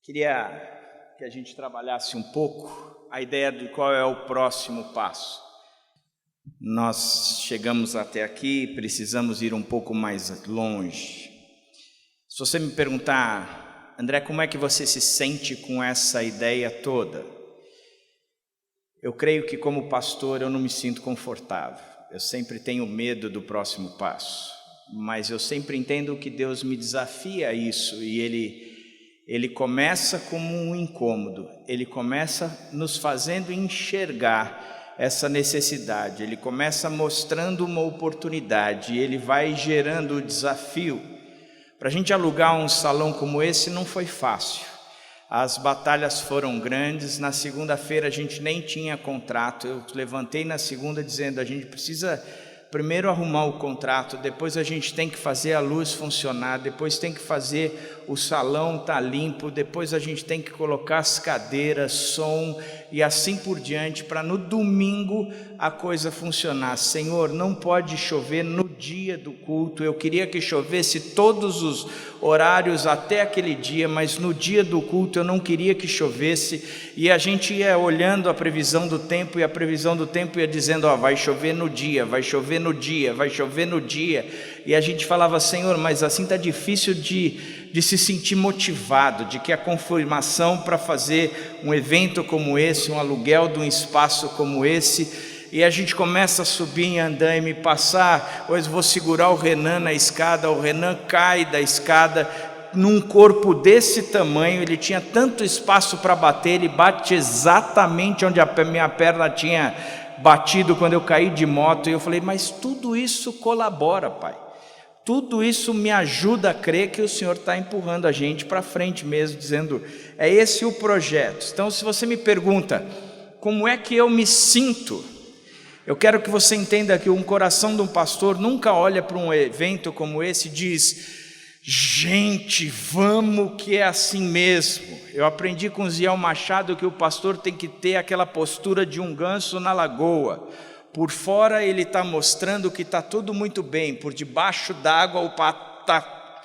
Queria que a gente trabalhasse um pouco a ideia de qual é o próximo passo. Nós chegamos até aqui, precisamos ir um pouco mais longe. Se você me perguntar, André, como é que você se sente com essa ideia toda? Eu creio que como pastor eu não me sinto confortável. Eu sempre tenho medo do próximo passo, mas eu sempre entendo que Deus me desafia a isso e Ele começa como um incômodo, Ele começa nos fazendo enxergar essa necessidade, Ele começa mostrando uma oportunidade, Ele vai gerando o desafio. Para a gente alugar um salão como esse não foi fácil, as batalhas foram grandes. Na segunda-feira a gente nem tinha contrato, eu levantei na segunda dizendo, a gente precisa primeiro arrumar o contrato, depois a gente tem que fazer a luz funcionar, depois tem que fazer o salão estar limpo, depois a gente tem que colocar as cadeiras, som e assim por diante, para no domingo a coisa funcionar. Senhor, não pode chover no dia do culto, eu queria que chovesse todos os horários até aquele dia, mas no dia do culto eu não queria que chovesse, e a gente ia olhando a previsão do tempo, e a previsão do tempo ia dizendo, vai chover no dia, vai chover no dia, vai chover no dia, e a gente falava, Senhor, mas assim está difícil de se sentir motivado, de que a confirmação para fazer um evento como esse, um aluguel de um espaço como esse, e a gente começa a subir em andaime, passar, hoje vou segurar o Renan na escada, o Renan cai da escada, num corpo desse tamanho, ele tinha tanto espaço para bater, ele bate exatamente onde a minha perna tinha batido quando eu caí de moto, e eu falei, mas tudo isso colabora, Pai, tudo isso me ajuda a crer que o Senhor está empurrando a gente para frente mesmo, dizendo, é esse o projeto. Então, se você me pergunta, como é que eu me sinto? Eu quero que você entenda que um coração de um pastor nunca olha para um evento como esse e diz, gente, vamos que é assim mesmo. Eu aprendi com Ziel Machado que o pastor tem que ter aquela postura de um ganso na lagoa. Por fora ele está mostrando que está tudo muito bem, por debaixo d'água o pato está...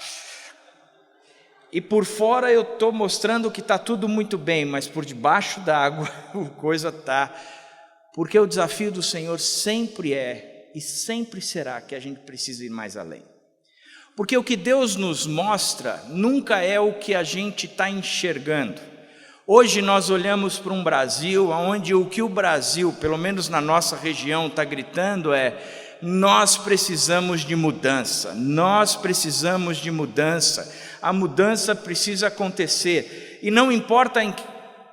E por fora eu estou mostrando que está tudo muito bem, mas por debaixo d'água a coisa está... Porque o desafio do Senhor sempre é e sempre será que a gente precisa ir mais além. Porque o que Deus nos mostra nunca é o que a gente está enxergando. Hoje nós olhamos para um Brasil onde o que o Brasil, pelo menos na nossa região, está gritando é: nós precisamos de mudança, nós precisamos de mudança, a mudança precisa acontecer. E não importa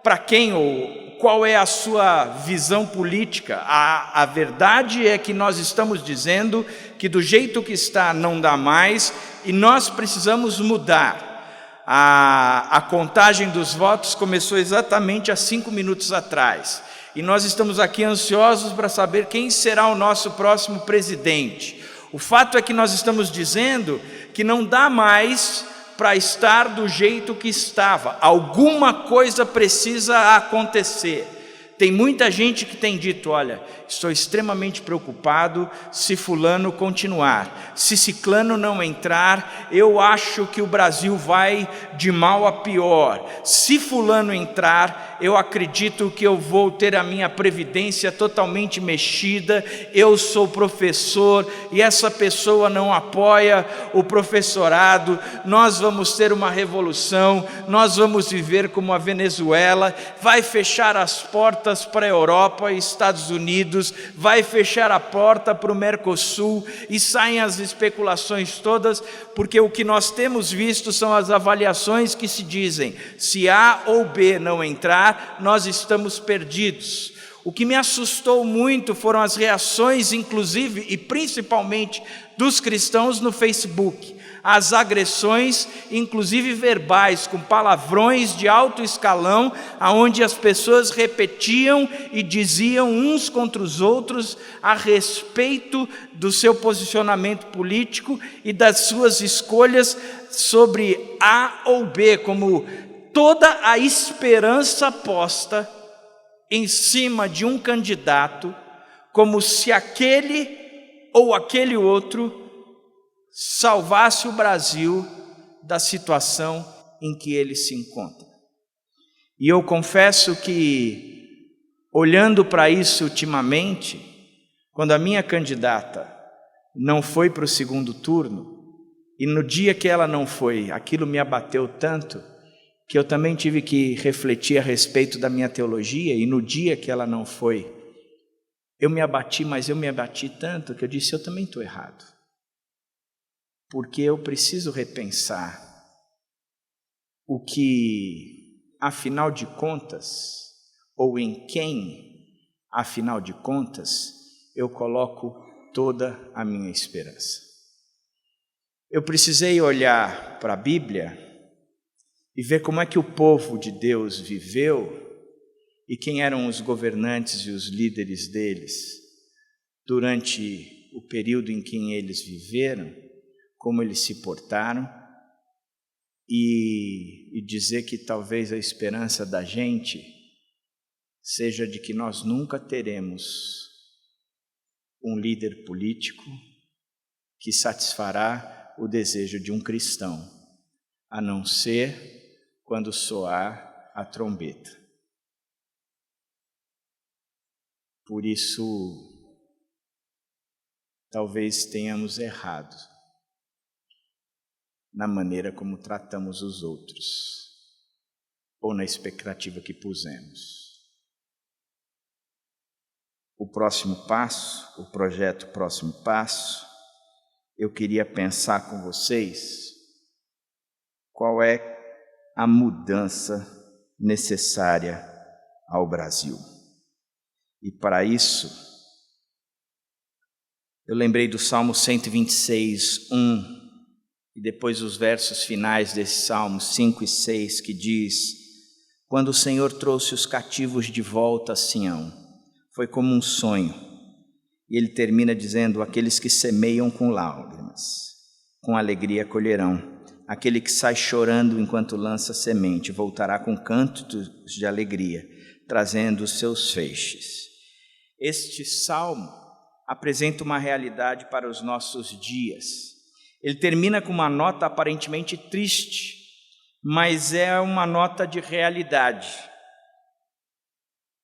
para quem ou qual é a sua visão política, a verdade é que nós estamos dizendo que do jeito que está não dá mais e nós precisamos mudar. A contagem dos votos começou exatamente há 5 minutos atrás e nós estamos aqui ansiosos para saber quem será o nosso próximo presidente. O fato é que nós estamos dizendo que não dá mais para estar do jeito que estava, alguma coisa precisa acontecer. Tem muita gente que tem dito, olha, estou extremamente preocupado se fulano continuar, se ciclano não entrar, eu acho que o Brasil vai de mal a pior, se fulano entrar, eu acredito que eu vou ter a minha previdência totalmente mexida, eu sou professor e essa pessoa não apoia o professorado, nós vamos ter uma revolução, nós vamos viver como a Venezuela, vai fechar as portas para a Europa e Estados Unidos, vai fechar a porta para o Mercosul e saem as especulações todas, porque o que nós temos visto são as avaliações que se dizem, se A ou B não entrar, nós estamos perdidos. O que me assustou muito foram as reações, inclusive e principalmente dos cristãos no Facebook. As agressões, inclusive verbais, com palavrões de alto escalão, aonde as pessoas repetiam e diziam uns contra os outros a respeito do seu posicionamento político e das suas escolhas sobre A ou B, como toda a esperança posta em cima de um candidato, como se aquele ou aquele outro salvasse o Brasil da situação em que ele se encontra. E eu confesso que, olhando para isso ultimamente, quando a minha candidata não foi para o segundo turno, e no dia que ela não foi, aquilo me abateu tanto, que eu também tive que refletir a respeito da minha teologia, e no dia que ela não foi, eu me abati, mas eu me abati tanto que eu disse, eu também estou errado. Porque eu preciso repensar o que, afinal de contas, ou em quem, afinal de contas, eu coloco toda a minha esperança. Eu precisei olhar para a Bíblia e ver como é que o povo de Deus viveu e quem eram os governantes e os líderes deles durante o período em que eles viveram, como eles se portaram, e dizer que talvez a esperança da gente seja de que nós nunca teremos um líder político que satisfará o desejo de um cristão, a não ser quando soar a trombeta. Por isso, talvez tenhamos errado na maneira como tratamos os outros, ou na expectativa que pusemos. O próximo passo, o projeto Próximo Passo, eu queria pensar com vocês qual é a mudança necessária ao Brasil. E para isso, eu lembrei do Salmo 126, 1, e depois os versos finais desse Salmo 5 e 6, que diz: quando o Senhor trouxe os cativos de volta a Sião, foi como um sonho. E ele termina dizendo: aqueles que semeiam com lágrimas, com alegria colherão. Aquele que sai chorando enquanto lança semente, voltará com cantos de alegria, trazendo os seus feixes. Este salmo apresenta uma realidade para os nossos dias. Ele termina com uma nota aparentemente triste, mas é uma nota de realidade.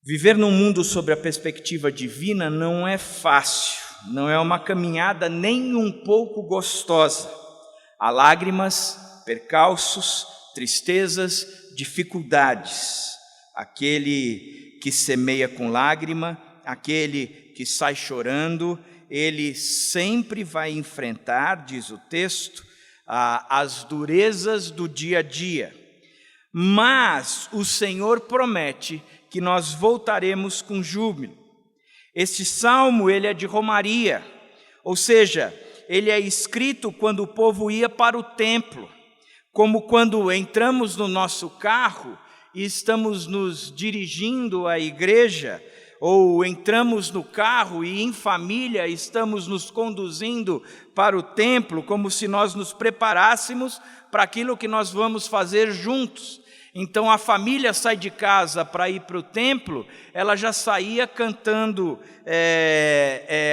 Viver num mundo sob a perspectiva divina não é fácil, não é uma caminhada nem um pouco gostosa. Há lágrimas, percalços, tristezas, dificuldades. Aquele que semeia com lágrima, aquele que sai chorando, ele sempre vai enfrentar, diz o texto, as durezas do dia a dia. Mas o Senhor promete que nós voltaremos com júbilo. Este salmo, ele é de romaria, ou seja, ele é escrito quando o povo ia para o templo, como quando entramos no nosso carro e estamos nos dirigindo à igreja, ou entramos no carro e em família estamos nos conduzindo para o templo, como se nós nos preparássemos para aquilo que nós vamos fazer juntos. Então a família sai de casa para ir para o templo, ela já saía cantando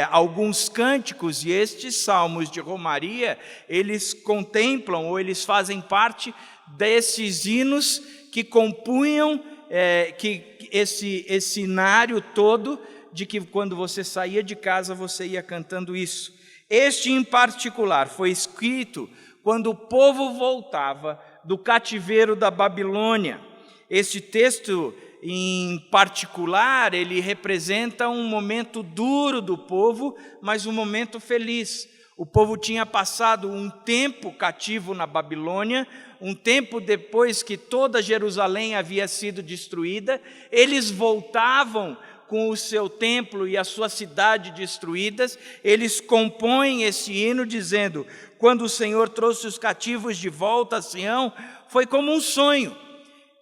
alguns cânticos, e estes salmos de romaria, eles contemplam ou eles fazem parte desses hinos que compunham esse cenário todo de que quando você saía de casa você ia cantando isso. Este em particular foi escrito quando o povo voltava do cativeiro da Babilônia. Este texto em particular, ele representa um momento duro do povo, mas um momento feliz. O povo tinha passado um tempo cativo na Babilônia, um tempo depois que toda Jerusalém havia sido destruída, eles voltavam com o seu templo e a sua cidade destruídas, eles compõem esse hino dizendo: quando o Senhor trouxe os cativos de volta a Sião, foi como um sonho.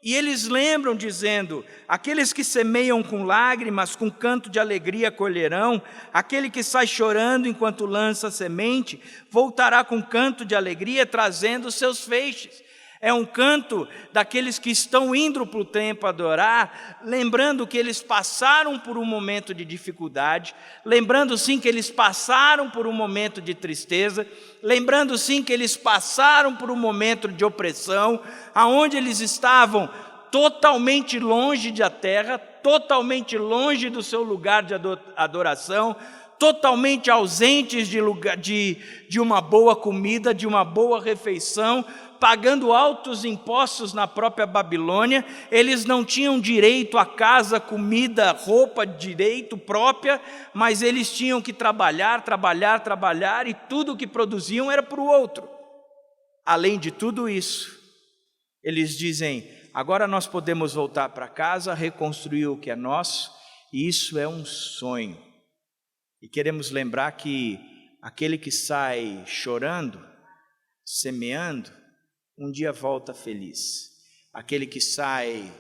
E eles lembram dizendo: aqueles que semeiam com lágrimas, com canto de alegria colherão, aquele que sai chorando enquanto lança semente, voltará com canto de alegria, trazendo os seus feixes. É um canto daqueles que estão indo para o templo adorar, lembrando que eles passaram por um momento de dificuldade, lembrando sim que eles passaram por um momento de tristeza, lembrando sim que eles passaram por um momento de opressão, aonde eles estavam totalmente longe da terra, totalmente longe do seu lugar de adoração, totalmente ausentes de uma boa comida, de uma boa refeição, pagando altos impostos na própria Babilônia. Eles não tinham direito a casa, comida, roupa, direito própria, mas eles tinham que trabalhar, e tudo o que produziam era para o outro. Além de tudo isso, eles dizem: agora nós podemos voltar para casa, reconstruir o que é nosso, e isso é um sonho. E queremos lembrar que aquele que sai chorando, semeando, um dia volta feliz. Aquele que sai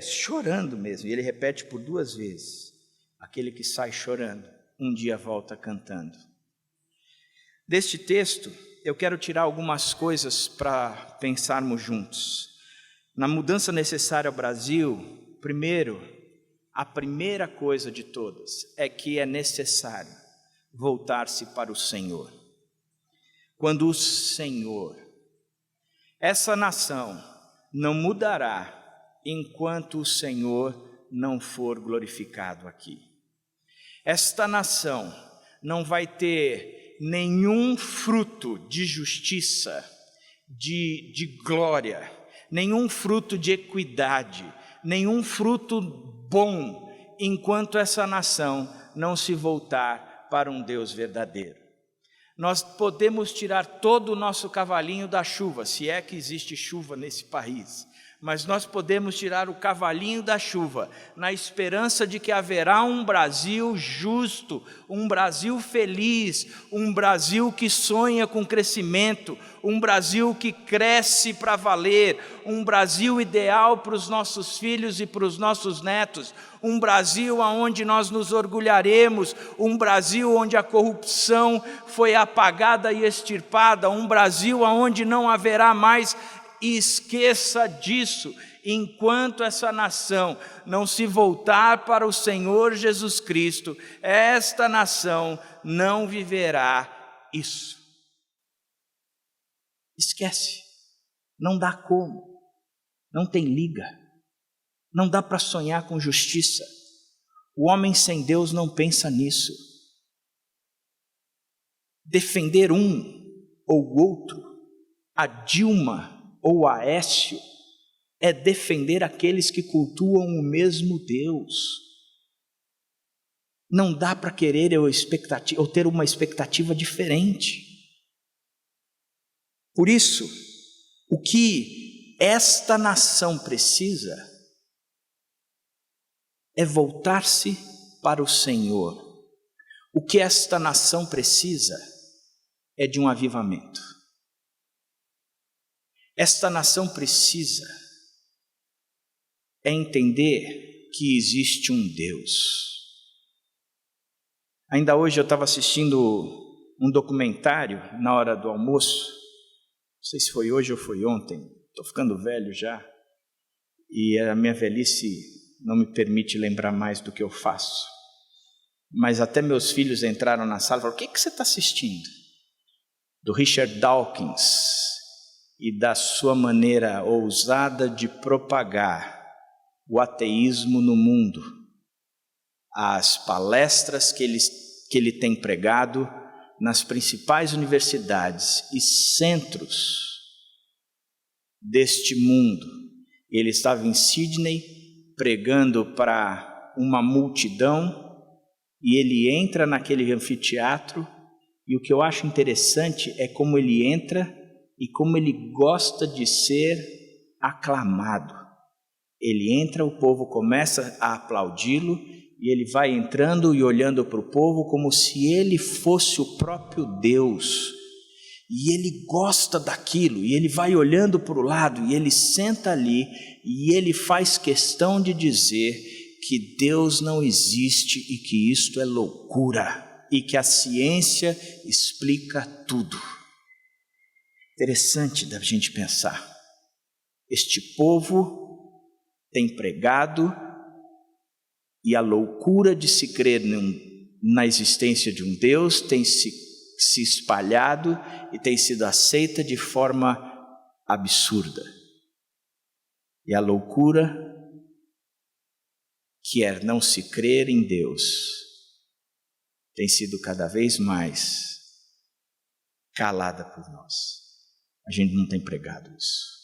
chorando mesmo, e ele repete por 2 vezes: aquele que sai chorando, um dia volta cantando. Deste texto, eu quero tirar algumas coisas para pensarmos juntos. Na mudança necessária ao Brasil, a primeira coisa de todas é que é necessário voltar-se para o Senhor. Quando o Senhor, essa nação não mudará enquanto o Senhor não for glorificado aqui. Esta nação não vai ter nenhum fruto de justiça, de glória, nenhum fruto de equidade, nenhum fruto bom, enquanto essa nação não se voltar para um Deus verdadeiro. Nós podemos tirar todo o nosso cavalinho da chuva, se é que existe chuva nesse país, mas nós podemos tirar o cavalinho da chuva, na esperança de que haverá um Brasil justo, um Brasil feliz, um Brasil que sonha com crescimento, um Brasil que cresce para valer, um Brasil ideal para os nossos filhos e para os nossos netos, um Brasil onde nós nos orgulharemos, um Brasil onde a corrupção foi apagada e extirpada, um Brasil onde não haverá mais. E esqueça disso, enquanto essa nação não se voltar para o Senhor Jesus Cristo, esta nação não viverá isso. Esquece, não dá como, não tem liga, não dá para sonhar com justiça. O homem sem Deus não pensa nisso. Defender um ou outro, a Dilma ou Aécio, é defender aqueles que cultuam o mesmo Deus. Não dá para querer ou ter uma expectativa diferente. Por isso, o que esta nação precisa é voltar-se para o Senhor. O que esta nação precisa é de um avivamento. Esta nação precisa entender que existe um Deus. Ainda hoje eu estava assistindo um documentário na hora do almoço, não sei se foi hoje ou foi ontem, estou ficando velho já, e a minha velhice não me permite lembrar mais do que eu faço. Mas até meus filhos entraram na sala e falaram: o que você está assistindo? Do Richard Dawkins, e da sua maneira ousada de propagar o ateísmo no mundo, as palestras que ele tem pregado nas principais universidades e centros deste mundo. Ele estava em Sydney pregando para uma multidão e ele entra naquele anfiteatro, e o que eu acho interessante é como ele entra e como ele gosta de ser aclamado. Ele entra, o povo começa a aplaudi-lo, e ele vai entrando e olhando para o povo como se ele fosse o próprio Deus. E ele gosta daquilo, e ele vai olhando para o lado, e ele senta ali, e ele faz questão de dizer que Deus não existe e que isto é loucura, e que a ciência explica tudo. Interessante da gente pensar. Este povo tem pregado, e a loucura de se crer na existência de um Deus tem se espalhado e tem sido aceita de forma absurda. E a loucura, que é não se crer em Deus, tem sido cada vez mais calada por nós. A gente não tem pregado isso.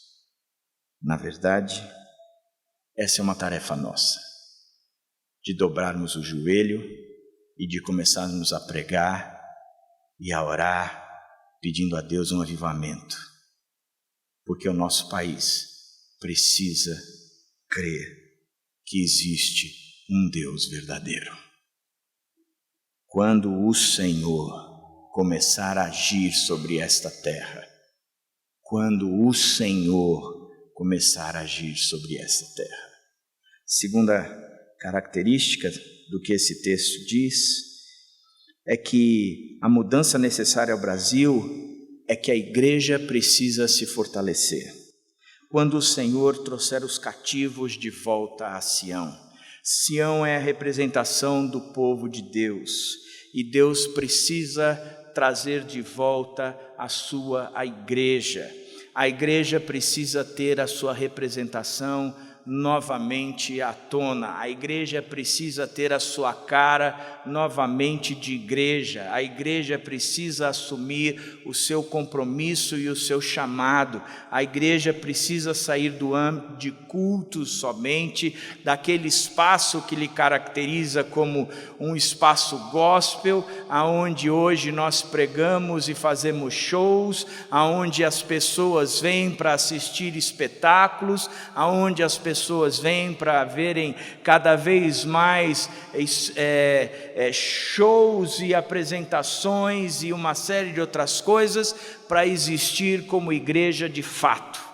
Na verdade, essa é uma tarefa nossa, de dobrarmos o joelho e de começarmos a pregar e a orar, pedindo a Deus um avivamento, porque o nosso país precisa crer que existe um Deus verdadeiro. Quando o Senhor começar a agir sobre esta terra, quando o Senhor começar a agir sobre esta terra. Segunda característica do que esse texto diz é que a mudança necessária ao Brasil é que a igreja precisa se fortalecer. Quando o Senhor trouxer os cativos de volta a Sião, Sião é a representação do povo de Deus, e Deus precisa trazer de volta a igreja. A igreja precisa ter a sua representação novamente à tona. A igreja precisa ter a sua cara novamente de igreja. A igreja precisa assumir o seu compromisso e o seu chamado. A igreja precisa sair do âmbito de cultos somente, daquele espaço que lhe caracteriza como um espaço gospel, aonde hoje nós pregamos e fazemos shows, aonde as pessoas vêm para assistir espetáculos, aonde as pessoas vêm para verem cada vez mais shows e apresentações e uma série de outras coisas para existir como igreja de fato.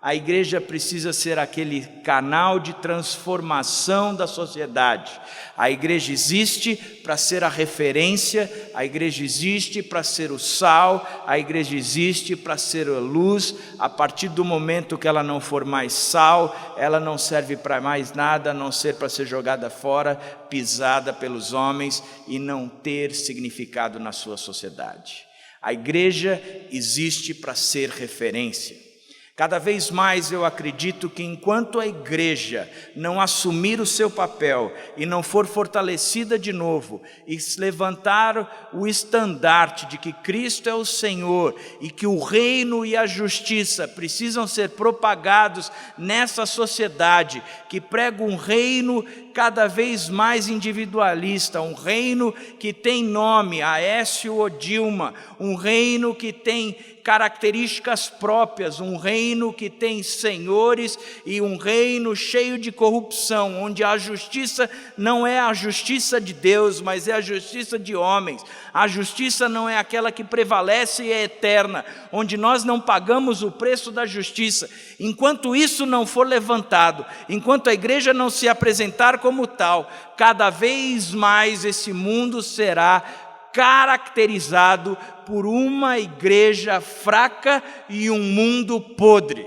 A igreja precisa ser aquele canal de transformação da sociedade. A igreja existe para ser a referência, a igreja existe para ser o sal, a igreja existe para ser a luz. A partir do momento que ela não for mais sal, ela não serve para mais nada, a não ser para ser jogada fora, pisada pelos homens e não ter significado na sua sociedade. A igreja existe para ser referência. Cada vez mais eu acredito que enquanto a igreja não assumir o seu papel e não for fortalecida de novo e levantar o estandarte de que Cristo é o Senhor e que o reino e a justiça precisam ser propagados nessa sociedade que prega um reino cada vez mais individualista, um reino que tem nome, Aécio ou Dilma, um reino que tem características próprias, um reino que tem senhores e um reino cheio de corrupção, onde a justiça não é a justiça de Deus, mas é a justiça de homens. A justiça não é aquela que prevalece e é eterna, onde nós não pagamos o preço da justiça. Enquanto isso não for levantado, enquanto a igreja não se apresentar como tal, cada vez mais esse mundo será caracterizado por uma igreja fraca e um mundo podre.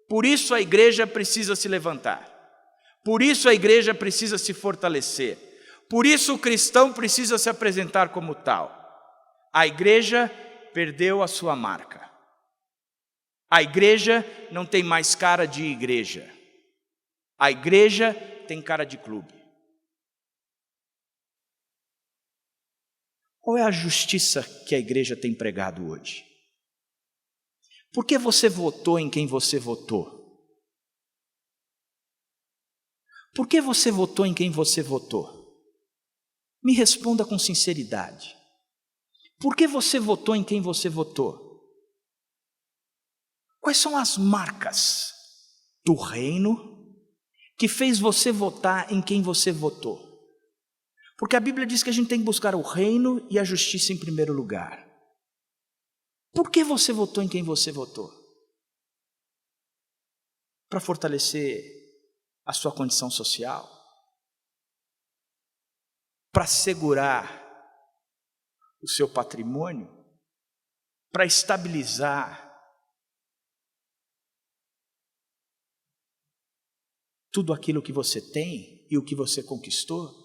Por isso a igreja precisa se levantar. Por isso a igreja precisa se fortalecer. Por isso o cristão precisa se apresentar como tal. A igreja perdeu a sua marca. A igreja não tem mais cara de igreja. A igreja tem cara de clube. Qual é a justiça que a igreja tem pregado hoje? Por que você votou em quem você votou? Por que você votou em quem você votou? Me responda com sinceridade. Por que você votou em quem você votou? Quais são as marcas do reino que fez você votar em quem você votou? Porque a Bíblia diz que a gente tem que buscar o reino e a justiça em primeiro lugar. Por que você votou em quem você votou? Para fortalecer a sua condição social? Para segurar o seu patrimônio? Para estabilizar tudo aquilo que você tem e o que você conquistou?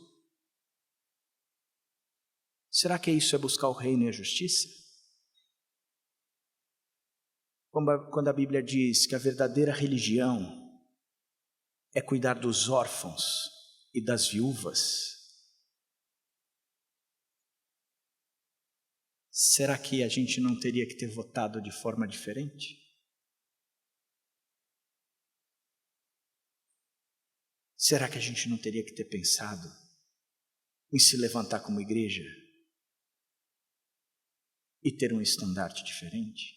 Será que isso é buscar o reino e a justiça? Quando a Bíblia diz que a verdadeira religião é cuidar dos órfãos e das viúvas. Será que a gente não teria que ter votado de forma diferente? Será que a gente não teria que ter pensado em se levantar como igreja e ter um estandarte diferente?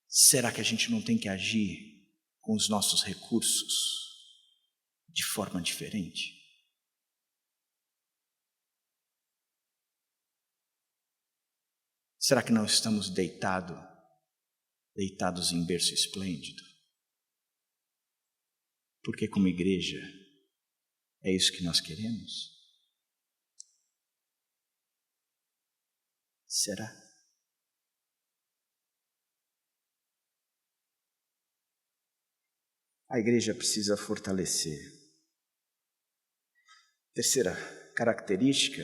Será que a gente não tem que agir com os nossos recursos de forma diferente? Será que não estamos deitados em berço esplêndido? Porque como igreja, é isso que nós queremos? Será? A igreja precisa fortalecer. Terceira característica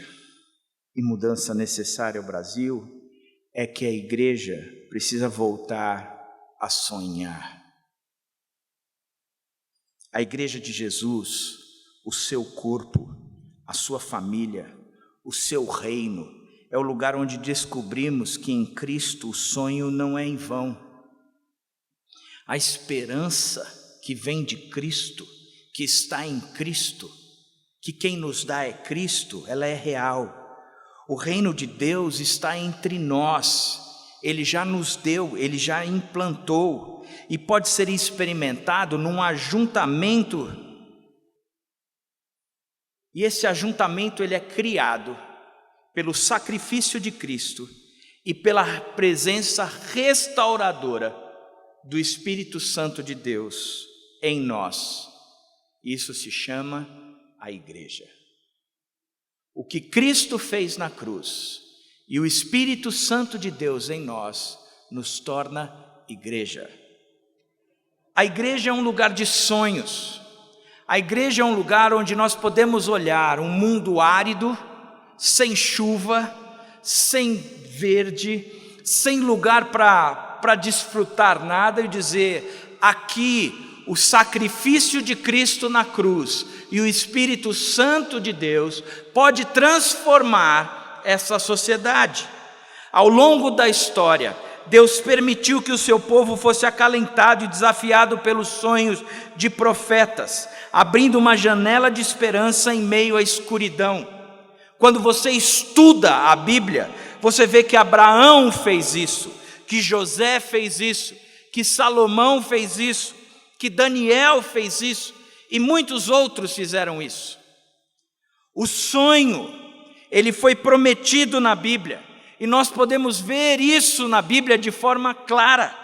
e mudança necessária ao Brasil é que a igreja precisa voltar a sonhar. A igreja de Jesus, o seu corpo, a sua família, o seu reino, é o lugar onde descobrimos que em Cristo o sonho não é em vão. A esperança que vem de Cristo, que está em Cristo, que quem nos dá é Cristo, ela é real. O reino de Deus está entre nós, Ele já nos deu, Ele já implantou, e pode ser experimentado num ajuntamento. E esse ajuntamento ele é criado pelo sacrifício de Cristo e pela presença restauradora do Espírito Santo de Deus em nós. Isso se chama a igreja. O que Cristo fez na cruz e o Espírito Santo de Deus em nós nos torna igreja. A igreja é um lugar de sonhos. A igreja é um lugar onde nós podemos olhar um mundo árido, sem chuva, sem verde, sem lugar para desfrutar nada e dizer: aqui o sacrifício de Cristo na cruz e o Espírito Santo de Deus pode transformar essa sociedade. Ao longo da história, Deus permitiu que o seu povo fosse acalentado e desafiado pelos sonhos de profetas, abrindo uma janela de esperança em meio à escuridão. Quando você estuda a Bíblia, você vê que Abraão fez isso, que José fez isso, que Salomão fez isso, que Daniel fez isso, e muitos outros fizeram isso. O sonho, ele foi prometido na Bíblia, e nós podemos ver isso na Bíblia de forma clara.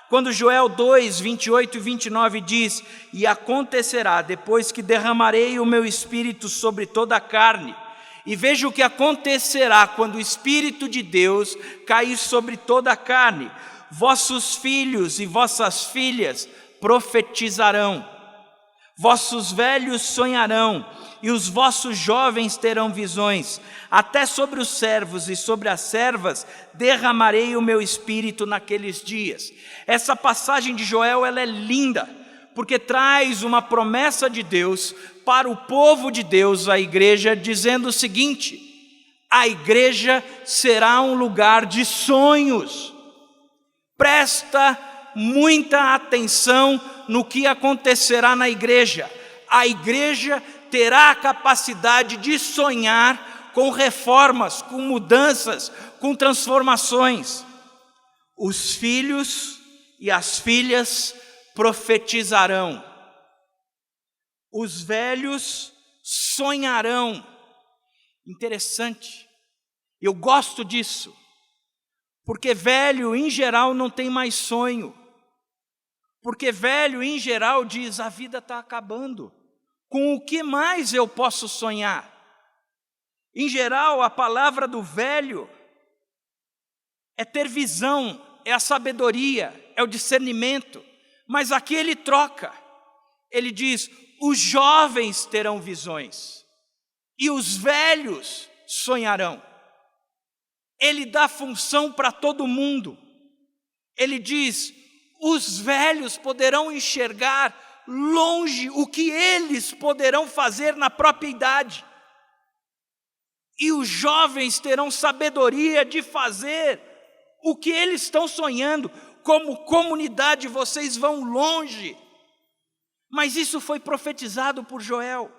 Quando Joel 2, 28 e 29 diz: e acontecerá depois que derramarei o meu Espírito sobre toda a carne, e veja o que acontecerá quando o Espírito de Deus cair sobre toda a carne: vossos filhos e vossas filhas profetizarão, vossos velhos sonharão, e os vossos jovens terão visões. Até sobre os servos e sobre as servas derramarei o meu Espírito naqueles dias. Essa passagem de Joel, ela é linda, porque traz uma promessa de Deus para o povo de Deus, a igreja, dizendo o seguinte: a igreja será um lugar de sonhos. Presta muita atenção no que acontecerá na igreja. A igreja terá a capacidade de sonhar com reformas, com mudanças, com transformações. Os filhos e as filhas profetizarão. Os velhos sonharão. Interessante. Eu gosto disso, porque velho em geral não tem mais sonho. Porque velho em geral diz: a vida está acabando. Com o que mais eu posso sonhar? Em geral, a palavra do velho é ter visão, é a sabedoria, é o discernimento. Mas aqui ele troca. Ele diz: os jovens terão visões e os velhos sonharão. Ele dá função para todo mundo. Ele diz: Os velhos poderão enxergar longe o que eles poderão fazer na própria idade. E os jovens terão sabedoria de fazer o que eles estão sonhando. Como comunidade, vocês vão longe. Mas isso foi profetizado por Joel.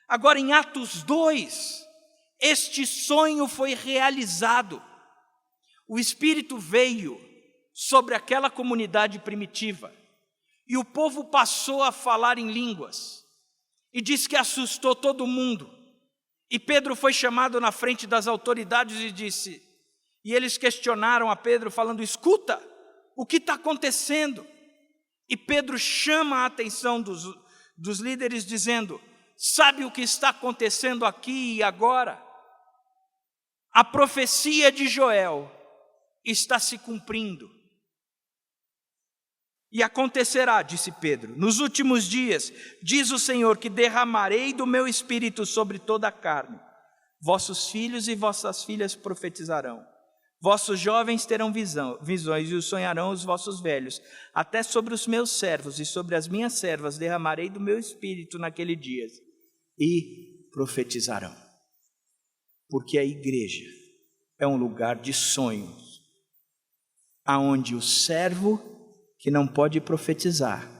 Agora, em Atos 2, este sonho foi realizado. O Espírito veio sobre aquela comunidade primitiva. E o povo passou a falar em línguas. E diz que assustou todo mundo. E Pedro foi chamado na frente das autoridades e disse... E eles questionaram a Pedro falando, escuta, o que está acontecendo? E Pedro chama a atenção dos líderes dizendo, sabe o que está acontecendo aqui e agora? A profecia de Joel está se cumprindo. E acontecerá, disse Pedro, nos últimos dias, diz o Senhor, que derramarei do meu espírito sobre toda a carne. Vossos filhos e vossas filhas profetizarão. Vossos jovens terão visões e sonharão os vossos velhos. Até sobre os meus servos e sobre as minhas servas derramarei do meu espírito naquele dia. E profetizarão. Porque a igreja é um lugar de sonhos, aonde o servo que não pode profetizar,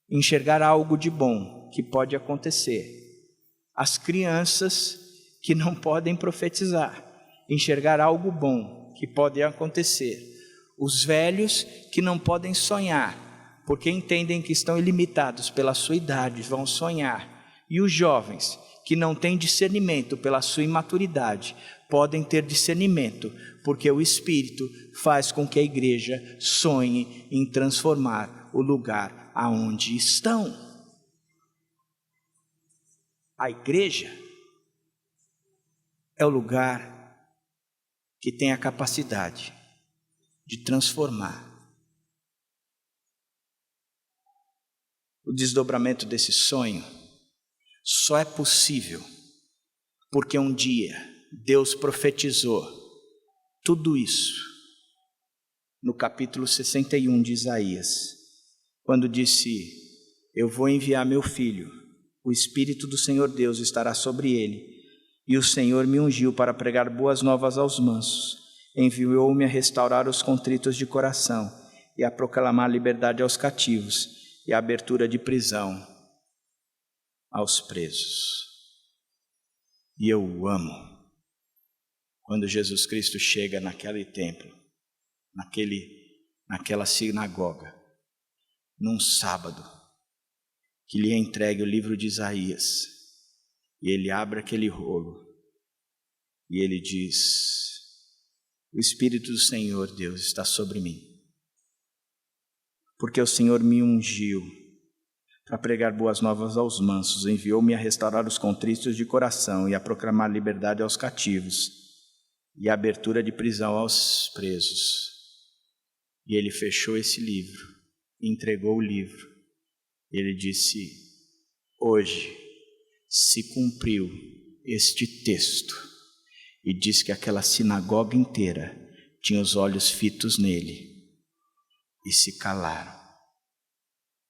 enxergar algo de bom que pode acontecer. As crianças que não podem profetizar, enxergar algo bom que pode acontecer. Os velhos que não podem sonhar, porque entendem que estão ilimitados pela sua idade, vão sonhar. E os jovens que não têm discernimento pela sua imaturidade, podem ter discernimento, porque o Espírito faz com que a igreja sonhe em transformar o lugar aonde estão. A igreja é o lugar que tem a capacidade de transformar. O desdobramento desse sonho só é possível porque um dia Deus profetizou tudo isso no capítulo 61 de Isaías, quando disse, eu vou enviar meu filho, o Espírito do Senhor Deus estará sobre ele, e o Senhor me ungiu para pregar boas novas aos mansos, enviou-me a restaurar os contritos de coração e a proclamar liberdade aos cativos e a abertura de prisão aos presos. E eu o amo quando Jesus Cristo chega naquele templo, naquela sinagoga, num sábado, que lhe é entregue o livro de Isaías, e ele abre aquele rolo, e ele diz, o Espírito do Senhor Deus está sobre mim, porque o Senhor me ungiu para pregar boas novas aos mansos, enviou-me a restaurar os contritos de coração e a proclamar liberdade aos cativos e a abertura de prisão aos presos. E ele fechou esse livro, entregou o livro, e ele disse, hoje se cumpriu este texto, e diz que aquela sinagoga inteira tinha os olhos fitos nele e se calaram,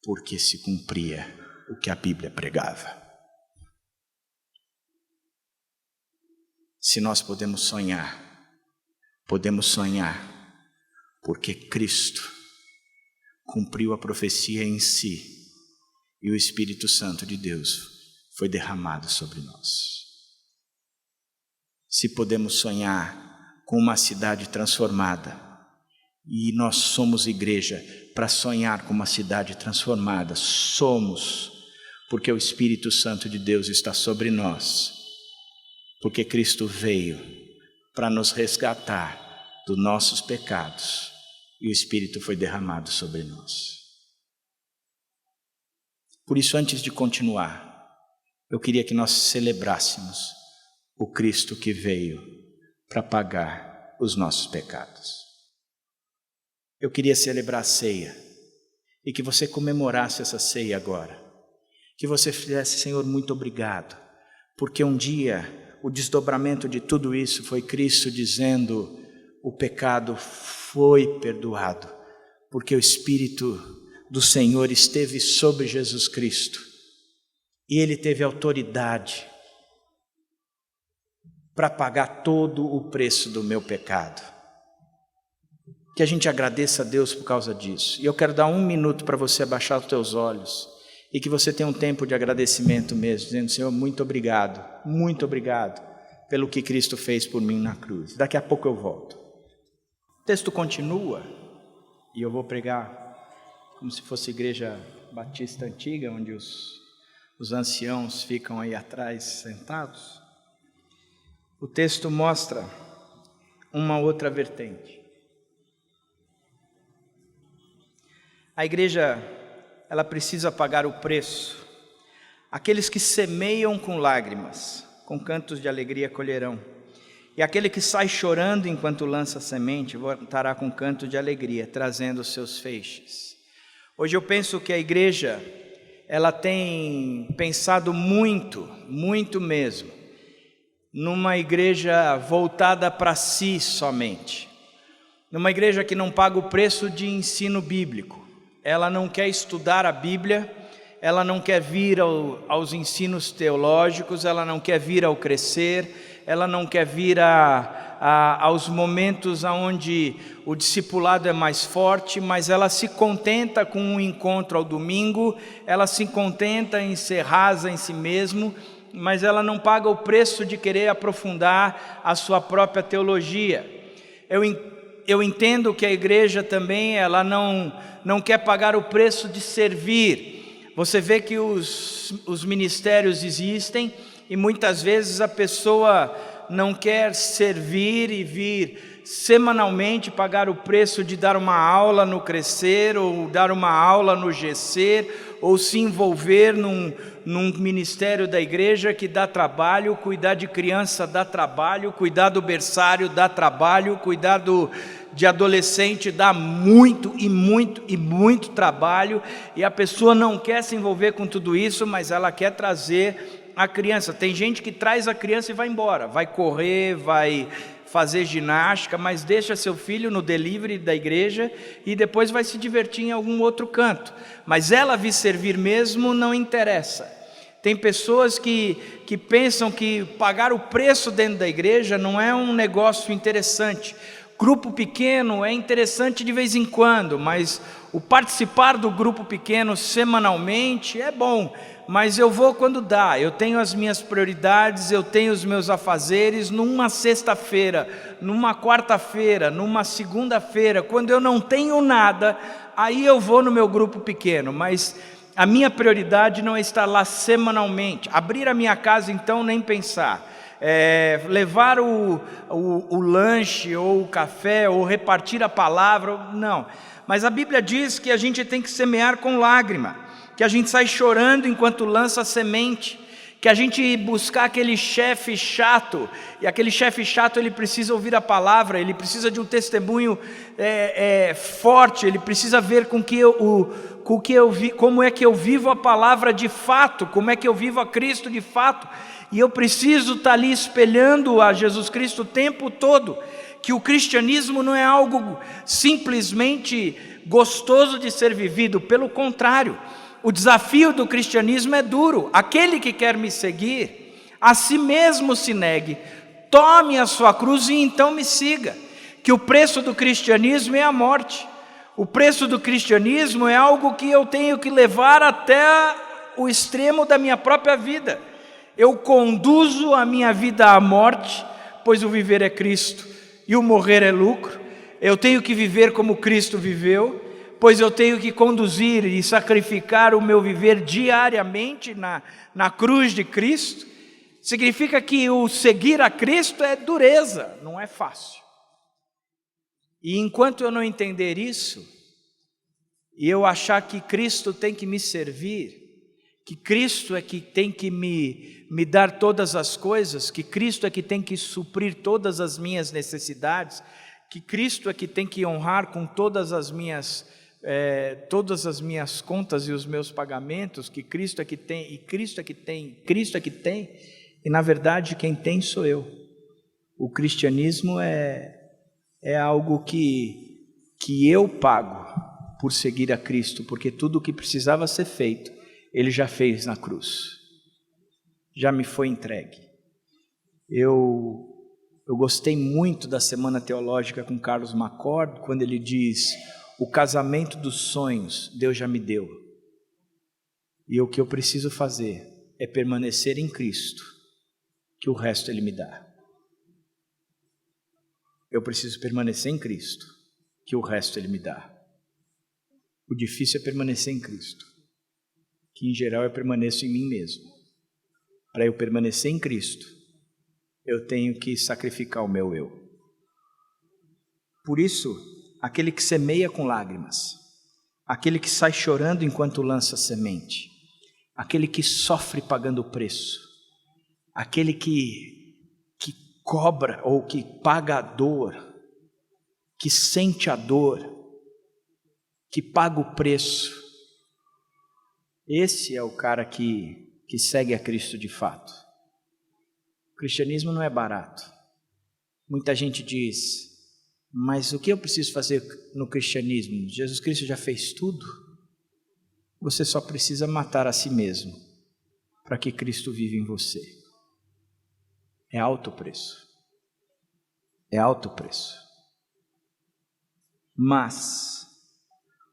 porque se cumpria o que a Bíblia pregava. Se nós podemos sonhar porque Cristo cumpriu a profecia em si e o Espírito Santo de Deus foi derramado sobre nós. Se podemos sonhar com uma cidade transformada, e nós somos igreja para sonhar com uma cidade transformada, somos, porque o Espírito Santo de Deus está sobre nós, porque Cristo veio para nos resgatar dos nossos pecados, e o Espírito foi derramado sobre nós. Por isso, antes de continuar, eu queria que nós celebrássemos o Cristo que veio para pagar os nossos pecados. Eu queria celebrar a ceia e que você comemorasse essa ceia agora. Que você fizesse, Senhor, muito obrigado, porque um dia o desdobramento de tudo isso foi Cristo dizendo, o pecado foi perdoado, porque o Espírito do Senhor esteve sobre Jesus Cristo e Ele teve autoridade para pagar todo o preço do meu pecado. Que a gente agradeça a Deus por causa disso. E eu quero dar 1 minuto para você abaixar os teus olhos e que você tenha um tempo de agradecimento mesmo, dizendo: Senhor, muito obrigado pelo que Cristo fez por mim na cruz. Daqui a pouco eu volto. O texto continua e eu vou pregar como se fosse igreja batista antiga, onde os anciãos ficam aí atrás sentados. O texto mostra uma outra vertente. A igreja, ela precisa pagar o preço. Aqueles que semeiam com lágrimas, com cantos de alegria colherão. E aquele que sai chorando enquanto lança a semente, voltará com canto de alegria, trazendo os seus feixes. Hoje eu penso que a igreja, ela tem pensado muito mesmo, numa igreja voltada para si somente. Numa igreja que não paga o preço de ensino bíblico. Ela não quer estudar a Bíblia, ela não quer vir aos ensinos teológicos, ela não quer vir ao crescer, ela não quer vir aos momentos onde o discipulado é mais forte, mas ela se contenta com um encontro ao domingo, ela se contenta em ser rasa em si mesmo, mas ela não paga o preço de querer aprofundar a sua própria teologia. Eu entendo que a igreja também, ela não quer pagar o preço de servir. Você vê que os ministérios existem e muitas vezes a pessoa não quer servir e vir semanalmente pagar o preço de dar uma aula no Crescer, ou dar uma aula no GC, ou se envolver num ministério da igreja que dá trabalho. Cuidar de criança dá trabalho, cuidar do berçário dá trabalho, cuidar de adolescente dá muito trabalho, e a pessoa não quer se envolver com tudo isso, mas ela quer trazer a criança. Tem gente que traz a criança e vai embora, vai correr, vai fazer ginástica, mas deixa seu filho no delivery da igreja e depois vai se divertir em algum outro canto, mas ela vir servir mesmo não interessa. Tem pessoas que pensam que pagar o preço dentro da igreja não é um negócio interessante. Grupo pequeno é interessante de vez em quando, mas o participar do grupo pequeno semanalmente é bom, mas eu vou quando dá. Eu tenho as minhas prioridades, eu tenho os meus afazeres numa sexta-feira, numa quarta-feira, numa segunda-feira. Quando eu não tenho nada, aí eu vou no meu grupo pequeno, mas a minha prioridade não é estar lá semanalmente. Abrir a minha casa, então, nem pensar. Levar o lanche ou o café ou repartir a palavra, não. Mas a Bíblia diz que a gente tem que semear com lágrima, que a gente sai chorando enquanto lança a semente, que a gente buscar aquele chefe chato, e aquele chefe chato ele precisa ouvir a palavra, ele precisa de um testemunho forte, ele precisa ver como é que eu vivo a palavra de fato, como é que eu vivo a Cristo de fato. E eu preciso estar ali espelhando a Jesus Cristo o tempo todo, que o cristianismo não é algo simplesmente gostoso de ser vivido, pelo contrário, o desafio do cristianismo é duro. Aquele que quer me seguir, a si mesmo se negue, tome a sua cruz e então me siga, que o preço do cristianismo é a morte. O preço do cristianismo é algo que eu tenho que levar até o extremo da minha própria vida. Eu conduzo a minha vida à morte, pois o viver é Cristo e o morrer é lucro. Eu tenho que viver como Cristo viveu, pois eu tenho que conduzir e sacrificar o meu viver diariamente na cruz de Cristo. Significa que o seguir a Cristo é dureza, não é fácil. E enquanto eu não entender isso, e eu achar que Cristo tem que me servir, que Cristo é que tem que me dar todas as coisas, que Cristo é que tem que suprir todas as minhas necessidades, que Cristo é que tem que honrar com todas as minhas contas e os meus pagamentos, que Cristo é que tem, e Cristo é que tem, Cristo é que tem, e na verdade quem tem sou eu. O cristianismo é algo que eu pago, por seguir a Cristo, porque tudo o que precisava ser feito, Ele já fez na cruz. Já me foi entregue. Eu gostei muito da Semana Teológica com Carlos McCord, quando ele diz: o casamento dos sonhos Deus já me deu. E o que eu preciso fazer é permanecer em Cristo, que o resto Ele me dá. Eu preciso permanecer em Cristo, que o resto Ele me dá. O difícil é permanecer em Cristo, que em geral eu permaneço em mim mesmo. Para eu permanecer em Cristo, eu tenho que sacrificar o meu eu. Por isso, aquele que semeia com lágrimas, aquele que sai chorando enquanto lança semente, aquele que sofre pagando o preço, aquele que cobra ou que paga a dor, que sente a dor, que paga o preço, esse é o cara que segue a Cristo de fato. O cristianismo não é barato. Muita gente diz: mas o que eu preciso fazer no cristianismo? Jesus Cristo já fez tudo. Você só precisa matar a si mesmo para que Cristo viva em você. É alto o preço. É alto o preço. Mas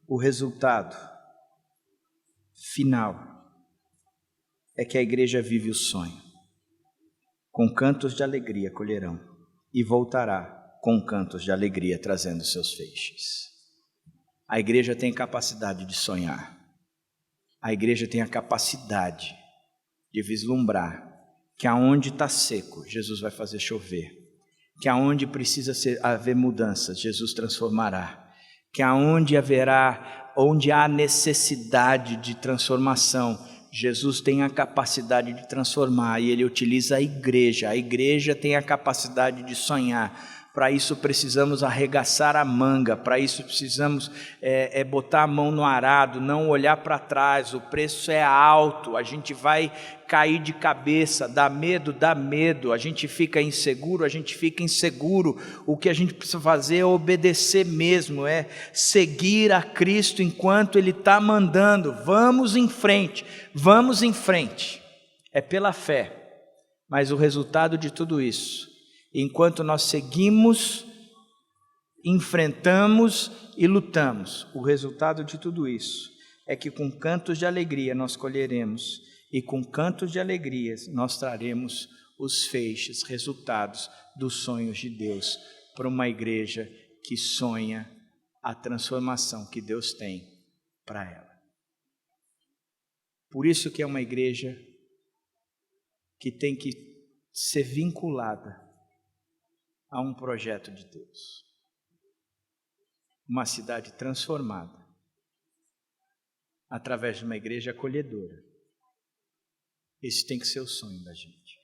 o resultado final é que a igreja vive o sonho. Com cantos de alegria colherão, e voltará com cantos de alegria trazendo seus feixes. A igreja tem capacidade de sonhar. A igreja tem a capacidade de vislumbrar que aonde está seco, Jesus vai fazer chover. Que aonde precisa haver mudanças, Jesus transformará. Que aonde onde há necessidade de transformação, Jesus tem a capacidade de transformar e Ele utiliza a igreja tem a capacidade de sonhar. Para isso precisamos arregaçar a manga, para isso precisamos botar a mão no arado, não olhar para trás. O preço é alto, a gente vai cair de cabeça, dá medo, a gente fica inseguro. O que a gente precisa fazer é obedecer mesmo, é seguir a Cristo enquanto Ele está mandando. Vamos em frente, é pela fé, mas o resultado de tudo isso, enquanto nós seguimos, enfrentamos e lutamos, o resultado de tudo isso é que com cantos de alegria nós colheremos, e com cantos de alegria nós traremos os feixes, resultados dos sonhos de Deus para uma igreja que sonha a transformação que Deus tem para ela. Por isso que é uma igreja que tem que ser vinculada a um projeto de Deus. Uma cidade transformada através de uma igreja acolhedora. Esse tem que ser o sonho da gente.